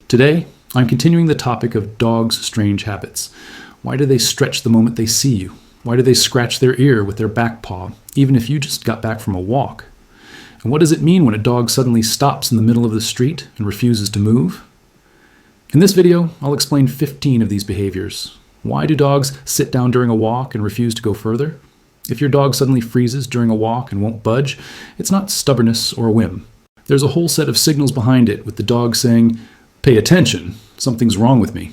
Today, I'm continuing the topic of dogs' strange habits. Why do they stretch the moment they see you? Why do they scratch their ear with their back paw, even if you just got back from a walk? And what does it mean when a dog suddenly stops in the middle of the street and refuses to move? In this video, I'll explain 15 of these behaviors. Why do dogs sit down during a walk and refuse to go further? If your dog suddenly freezes during a walk and won't budge, it's not stubbornness or a whim. There's a whole set of signals behind it, with the dog saying, "Pay attention, something's wrong with me."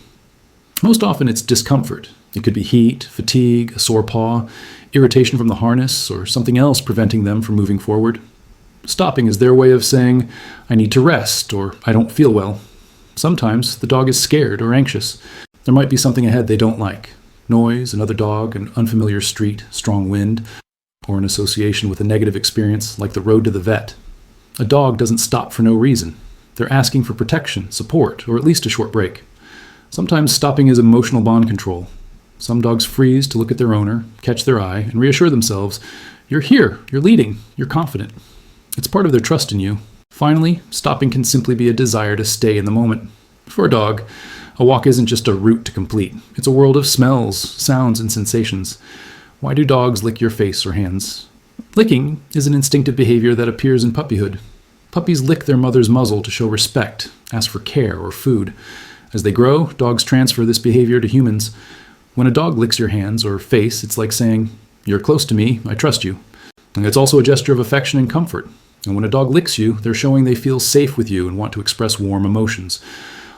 Most often it's discomfort. It could be heat, fatigue, a sore paw, irritation from the harness, or something else preventing them from moving forward. Stopping is their way of saying, "I need to rest," or "I don't feel well." Sometimes the dog is scared or anxious. There might be something ahead they don't like. Noise, another dog, an unfamiliar street, strong wind, or an association with a negative experience like the road to the vet. A dog doesn't stop for no reason. They're asking for protection, support, or at least a short break. Sometimes stopping is emotional bond control. Some dogs freeze to look at their owner, catch their eye, and reassure themselves, "You're here, you're leading, you're confident." It's part of their trust in you. Finally, stopping can simply be a desire to stay in the moment. For a dog, a walk isn't just a route to complete. It's a world of smells, sounds, and sensations. Why do dogs lick your face or hands? Licking is an instinctive behavior that appears in puppyhood. Puppies lick their mother's muzzle to show respect, ask for care or food. As they grow, dogs transfer this behavior to humans. When a dog licks your hands or face, it's like saying, "You're close to me, I trust you." And it's also a gesture of affection and comfort. And when a dog licks you, they're showing they feel safe with you and want to express warm emotions.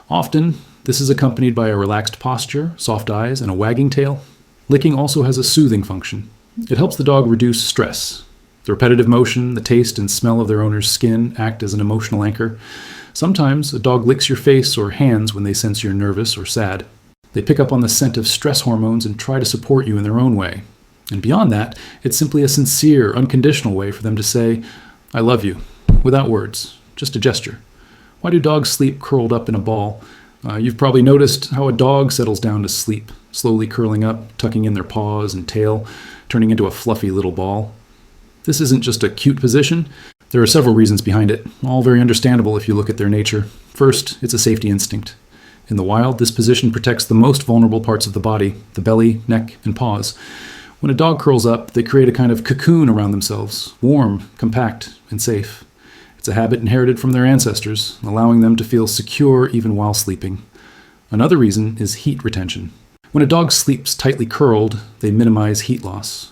Often, this is accompanied by a relaxed posture, soft eyes, and a wagging tail. Licking also has a soothing function. It helps the dog reduce stress. The repetitive motion, the taste and smell of their owner's skin act as an emotional anchor. Sometimes a dog licks your face or hands when they sense you're nervous or sad. They pick up on the scent of stress hormones and try to support you in their own way. And beyond that, it's simply a sincere, unconditional way for them to say, "I love you," without words, just a gesture. Why do dogs sleep curled up in a ball? You've probably noticed how a dog settles down to sleep, slowly curling up, tucking in their paws and tail, turning into a fluffy little ball. This isn't just a cute position. There are several reasons behind it, all very understandable if you look at their nature. First, it's a safety instinct. In the wild, this position protects the most vulnerable parts of the body, the belly, neck, and paws. When a dog curls up, they create a kind of cocoon around themselves, warm, compact, and safe. It's a habit inherited from their ancestors, allowing them to feel secure even while sleeping. Another reason is heat retention. When a dog sleeps tightly curled, they minimize heat loss.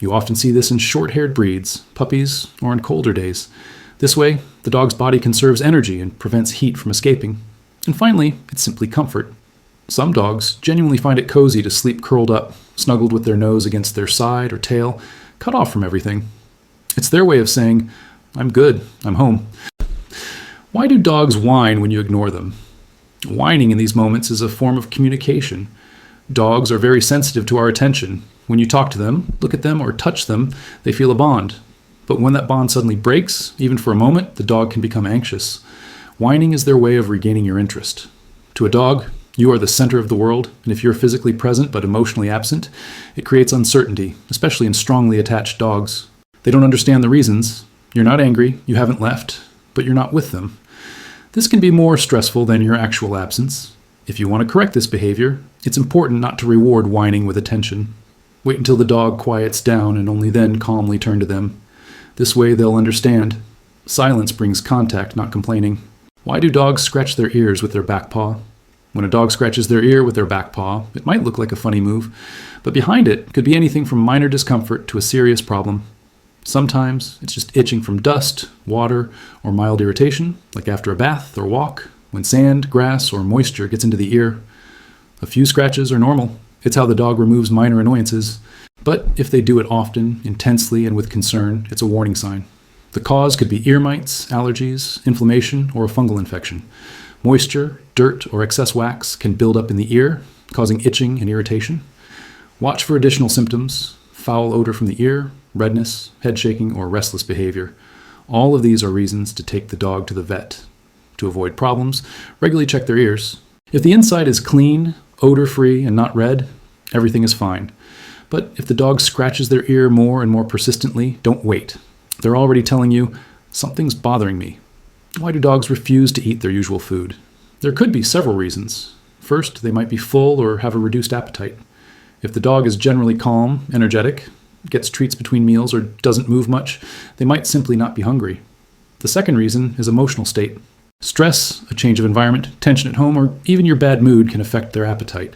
You often see this in short-haired breeds, puppies, or on colder days. This way, the dog's body conserves energy and prevents heat from escaping. And finally, it's simply comfort. Some dogs genuinely find it cozy to sleep curled up, snuggled with their nose against their side or tail, cut off from everything. It's their way of saying, "I'm good, I'm home." Why do dogs whine when you ignore them? Whining in these moments is a form of communication. Dogs are very sensitive to our attention. When you talk to them, look at them, or touch them, they feel a bond. But when that bond suddenly breaks, even for a moment, the dog can become anxious. Whining is their way of regaining your interest. To a dog, you are the center of the world, and if you're physically present but emotionally absent, it creates uncertainty, especially in strongly attached dogs. They don't understand the reasons. You're not angry, you haven't left, but you're not with them. This can be more stressful than your actual absence. If you want to correct this behavior, it's important not to reward whining with attention. Wait until the dog quiets down and only then calmly turn to them. This way they'll understand. Silence brings contact, not complaining. Why do dogs scratch their ears with their back paw? When a dog scratches their ear with their back paw, it might look like a funny move, but behind it could be anything from minor discomfort to a serious problem. Sometimes it's just itching from dust, water, or mild irritation, like after a bath or walk, when sand, grass, or moisture gets into the ear. A few scratches are normal. It's how the dog removes minor annoyances. But if they do it often, intensely, and with concern, it's a warning sign. The cause could be ear mites, allergies, inflammation, or a fungal infection. Moisture, dirt, or excess wax can build up in the ear, causing itching and irritation. Watch for additional symptoms: foul odor from the ear, redness, head shaking, or restless behavior. All of these are reasons to take the dog to the vet. To avoid problems, regularly check their ears. If the inside is clean, odor-free, and not red, everything is fine. But if the dog scratches their ear more and more persistently, don't wait. They're already telling you, "Something's bothering me." Why do dogs refuse to eat their usual food? There could be several reasons. First, they might be full or have a reduced appetite. If the dog is generally calm, energetic, gets treats between meals, or doesn't move much, they might simply not be hungry. The second reason is emotional state. Stress, a change of environment, tension at home, or even your bad mood can affect their appetite.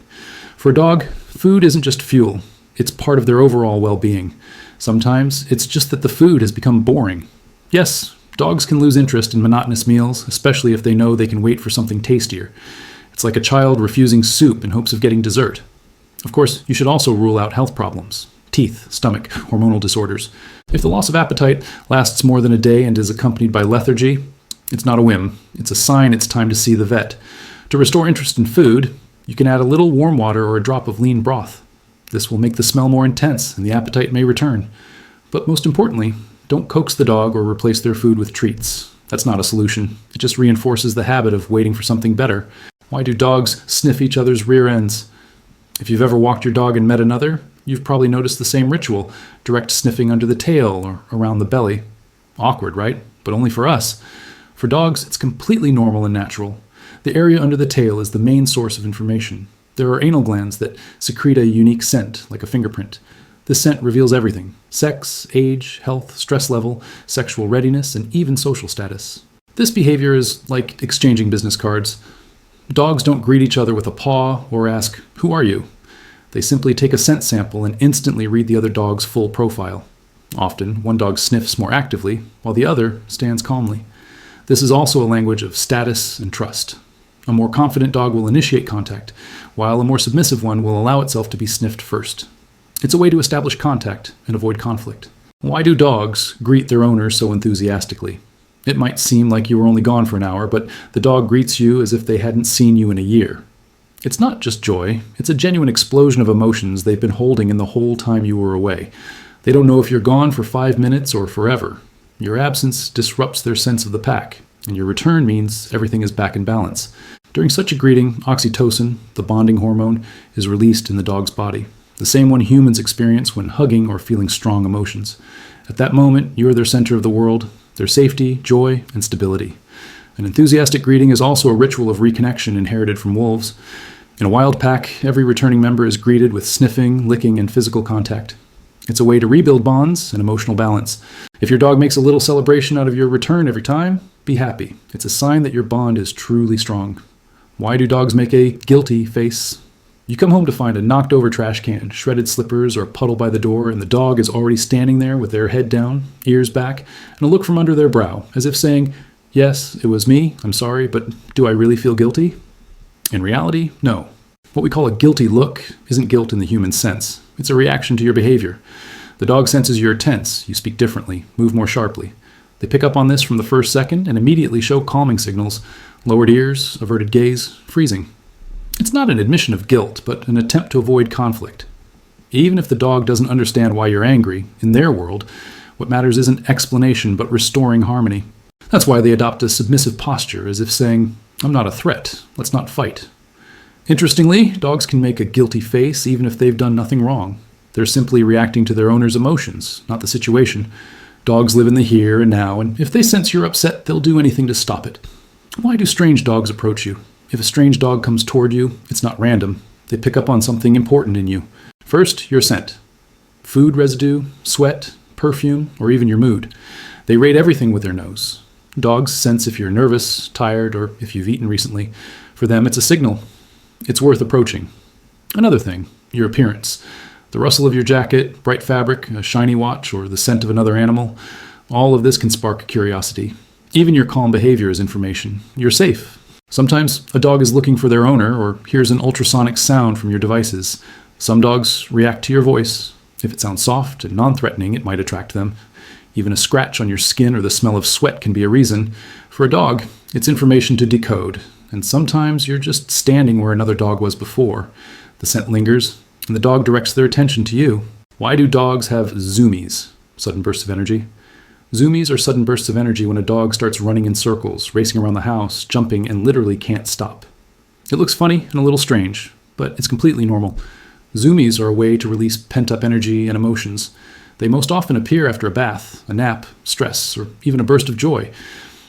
For a dog, food isn't just fuel. It's part of their overall well-being. Sometimes it's just that the food has become boring. Yes, dogs can lose interest in monotonous meals, especially if they know they can wait for something tastier. It's like a child refusing soup in hopes of getting dessert. Of course, you should also rule out health problems: teeth, stomach, hormonal disorders. If the loss of appetite lasts more than a day and is accompanied by lethargy, it's not a whim. It's a sign it's time to see the vet. To restore interest in food, you can add a little warm water or a drop of lean broth. This will make the smell more intense and the appetite may return. But most importantly, don't coax the dog or replace their food with treats. That's not a solution. It just reinforces the habit of waiting for something better. Why do dogs sniff each other's rear ends? If you've ever walked your dog and met another, you've probably noticed the same ritual: direct sniffing under the tail or around the belly. Awkward, right? But only for us. For dogs, it's completely normal and natural. The area under the tail is the main source of information. There are anal glands that secrete a unique scent, like a fingerprint. This scent reveals everything: sex, age, health, stress level, sexual readiness, and even social status. This behavior is like exchanging business cards. Dogs don't greet each other with a paw or ask, "Who are you?" They simply take a scent sample and instantly read the other dog's full profile. Often, one dog sniffs more actively, while the other stands calmly. This is also a language of status and trust. A more confident dog will initiate contact, while a more submissive one will allow itself to be sniffed first. It's a way to establish contact and avoid conflict. Why do dogs greet their owners so enthusiastically? It might seem like you were only gone for an hour, but the dog greets you as if they hadn't seen you in a year. It's not just joy, it's a genuine explosion of emotions they've been holding in the whole time you were away. They don't know if you're gone for 5 minutes or forever. Your absence disrupts their sense of the pack, and your return means everything is back in balance. During such a greeting, oxytocin, the bonding hormone, is released in the dog's body, the same one humans experience when hugging or feeling strong emotions. At that moment, you are their center of the world, their safety, joy, and stability. An enthusiastic greeting is also a ritual of reconnection inherited from wolves. In a wild pack, every returning member is greeted with sniffing, licking, and physical contact. It's a way to rebuild bonds and emotional balance. If your dog makes a little celebration out of your return every time, be happy. It's a sign that your bond is truly strong. Why do dogs make a guilty face? You come home to find a knocked over trash can, shredded slippers, or a puddle by the door, and the dog is already standing there with their head down, ears back, and a look from under their brow, as if saying, "Yes, it was me, I'm sorry, but do I really feel guilty?" In reality, no. What we call a guilty look isn't guilt in the human sense. It's a reaction to your behavior. The dog senses you're tense, you speak differently, move more sharply. They pick up on this from the first second and immediately show calming signals: lowered ears, averted gaze, freezing. It's not an admission of guilt, but an attempt to avoid conflict. Even if the dog doesn't understand why you're angry, in their world, what matters isn't explanation, but restoring harmony. That's why they adopt a submissive posture, as if saying, "I'm not a threat, let's not fight." Interestingly, dogs can make a guilty face even if they've done nothing wrong. They're simply reacting to their owner's emotions, not the situation. Dogs live in the here and now, and if they sense you're upset, they'll do anything to stop it. Why do strange dogs approach you? If a strange dog comes toward you, it's not random. They pick up on something important in you. First, your scent. Food residue, sweat, perfume, or even your mood. They rate everything with their nose. Dogs sense if you're nervous, tired, or if you've eaten recently. For them, it's a signal. It's worth approaching. Another thing, your appearance. The rustle of your jacket, bright fabric, a shiny watch, or the scent of another animal. All of this can spark curiosity. Even your calm behavior is information. You're safe. Sometimes a dog is looking for their owner or hears an ultrasonic sound from your devices. Some dogs react to your voice. If it sounds soft and non-threatening, it might attract them. Even a scratch on your skin or the smell of sweat can be a reason. For a dog, it's information to decode. And sometimes you're just standing where another dog was before. The scent lingers, and the dog directs their attention to you. Why do dogs have zoomies, sudden bursts of energy? Zoomies are sudden bursts of energy when a dog starts running in circles, racing around the house, jumping, and literally can't stop. It looks funny and a little strange, but it's completely normal. Zoomies are a way to release pent-up energy and emotions. They most often appear after a bath, a nap, stress, or even a burst of joy.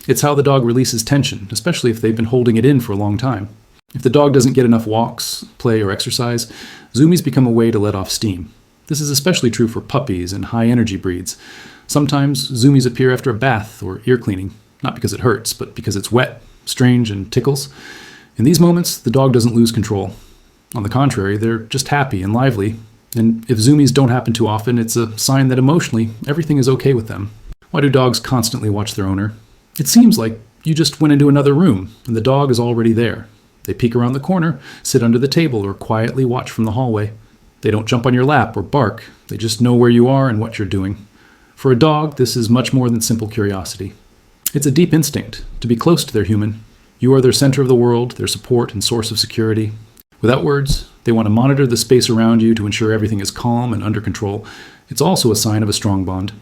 It's how the dog releases tension, especially if they've been holding it in for a long time. If the dog doesn't get enough walks, play, or exercise, zoomies become a way to let off steam. This is especially true for puppies and high-energy breeds. Sometimes zoomies appear after a bath or ear cleaning, not because it hurts, but because it's wet, strange, and tickles. In these moments, the dog doesn't lose control. On the contrary, they're just happy and lively, and if zoomies don't happen too often, it's a sign that emotionally, everything is okay with them. Why do dogs constantly watch their owner? It seems like you just went into another room, and the dog is already there. They peek around the corner, sit under the table, or quietly watch from the hallway. They don't jump on your lap or bark. They just know where you are and what you're doing. For a dog, this is much more than simple curiosity. It's a deep instinct to be close to their human. You are their center of the world, their support and source of security. Without words, they want to monitor the space around you to ensure everything is calm and under control. It's also a sign of a strong bond.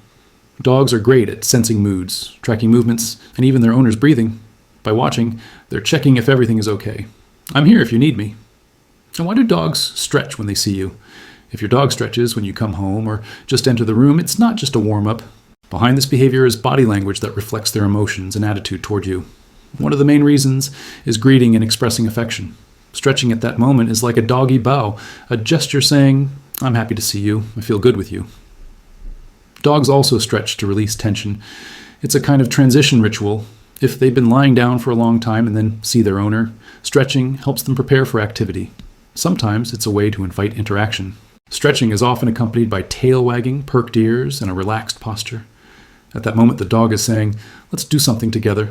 Dogs are great at sensing moods, tracking movements, and even their owner's breathing. By watching, they're checking if everything is okay. I'm here if you need me. And why do dogs stretch when they see you? If your dog stretches when you come home or just enter the room, it's not just a warm-up. Behind this behavior is body language that reflects their emotions and attitude toward you. One of the main reasons is greeting and expressing affection. Stretching at that moment is like a doggy bow, a gesture saying, "I'm happy to see you, I feel good with you." Dogs also stretch to release tension. It's a kind of transition ritual. If they've been lying down for a long time and then see their owner, stretching helps them prepare for activity. Sometimes it's a way to invite interaction. Stretching is often accompanied by tail wagging, perked ears, and a relaxed posture. At that moment, the dog is saying, "Let's do something together."